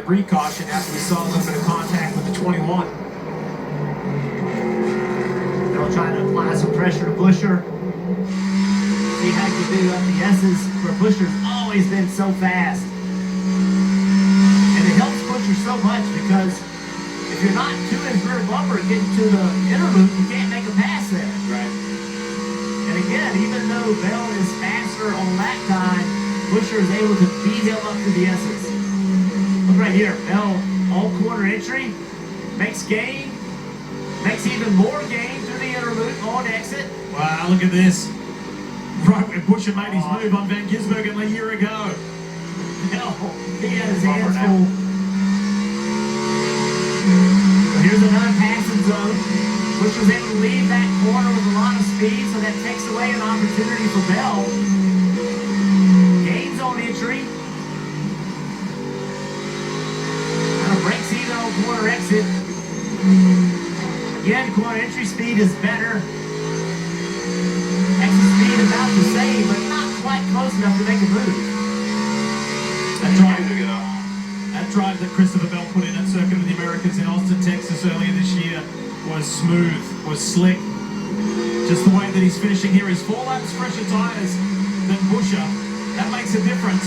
debris caution after we saw a little bit of contact with the 21. They'll try to apply some pressure to Busher. See how you do up the S's, where Busher's always been so fast. And it helps Busher so much because if you're not too in rear bumper getting to the inner loop, you can't make a pass there. Right. And again, even though Bell is faster on lap time, Busher is able to beat him up to the S's. Look right here, Bell all corner entry, makes gain, makes even more gain through the inner loop on exit. Wow, look at this. Right when Busher made his move on Van Gisbergen a year ago. No, he had his hands full. Here's another passing zone. Busher's able to leave that corner with a lot of speed, so that takes away an opportunity for Bell. Gains on entry. Kind of breaks even on corner exit. Again, corner entry speed is better. Exit speed about the same, but not quite close enough to make a move. That drive that Christopher Bell put in at Circuit of the Americas in Austin, Texas earlier this year was smooth, was slick. Just the way that he's finishing here, he's 4 laps fresher tires than Busher. That makes a difference.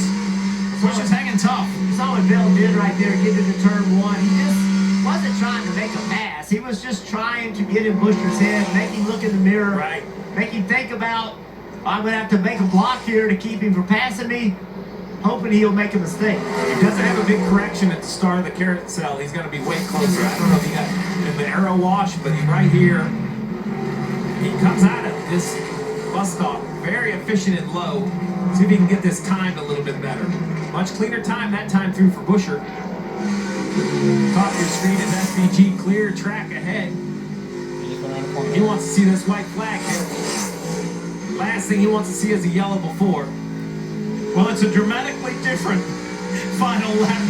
Busher's hanging tough. You saw what Bell did right there, getting into turn 1. He just wasn't trying to make a pass. He was just trying to get in Busher's head, make him look in the mirror, Right. make him think about, I'm going to have to make a block here to keep him from passing me, hoping he'll make a mistake. He doesn't have a big correction at the start of the carousel. He's going to be way closer. I don't know if he got in the arrow wash, but he's right here. He comes out of this bus stop very efficient and low. See if he can get this timed a little bit better. Much cleaner time that time through for Busher. Top of your screen is SVG, clear track ahead. He wants to see this white flag hit. Last thing he wants to see is a yellow before. Well, it's a dramatically different final lap.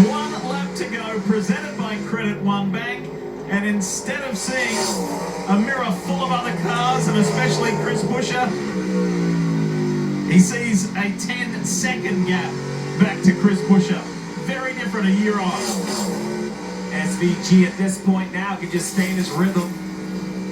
1 lap to go, presented by Credit One Bank. And instead of seeing a mirror full of other cars, and especially Chris Busher, he sees a 10-second gap back to Chris Busher. Very different a year on. SVG at this point now can just stay in his rhythm.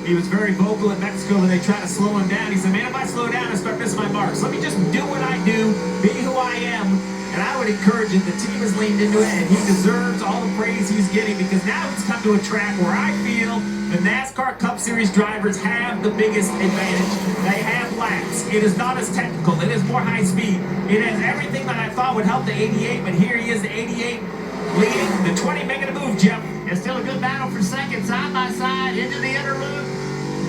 He was very vocal in Mexico when they tried to slow him down. He said, man, if I slow down, I start missing my marks. Let me just do what I do, be who I am. And I would encourage it. The team has leaned into it, and he deserves all the praise he's getting because now he's come to a track where I feel the NASCAR Cup Series drivers have the biggest advantage. They have laps. It is not as technical. It is more high speed. It has everything that I thought would help the 88, but here he is, the 88, leading the 20, making a move, Jeff. It's still a good battle for second, side by side, into the inner loop.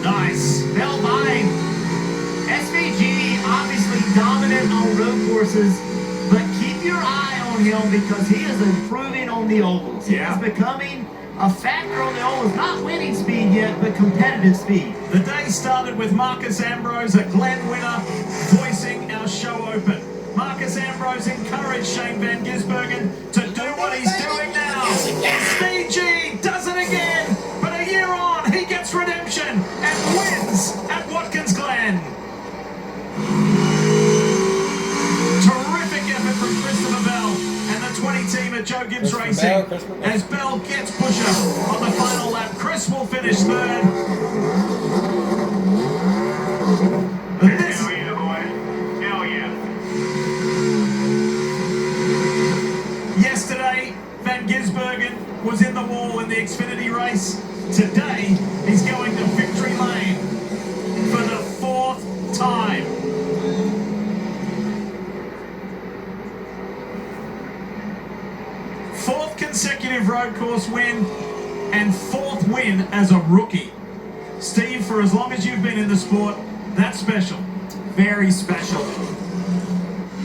Nice. Bell behind. SVG obviously dominant on road courses, but keep your eye on him because he is improving on the ovals. He is becoming a factor on the ovals, not winning speed yet, but competitive speed. The day started with Marcus Ambrose, a Glen winner, voicing our show open. Marcus Ambrose encouraged Shane Van Gisbergen to do what he's doing now. SVG does it again, but a year on, he gets redemption and wins at Watkins Glen. Terrific effort from Christopher Bell and the 20 team at Joe Gibbs Racing as Bell gets Busher on the final lap. Chris will finish third. Yesterday, Van Gisbergen was in the wall in the Xfinity race. Today, he's going to victory lane for the 4th time. Fourth consecutive road course win and 4th win as a rookie. Steve, for as long as you've been in the sport, that's special. Very special.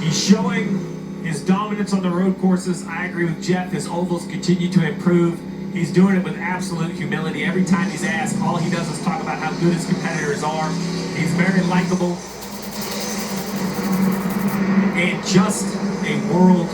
He's showing his dominance on the road courses. I agree with Jeff. His ovals continue to improve. He's doing it with absolute humility. Every time he's asked, all he does is talk about how good his competitors are. He's very likable. And just a world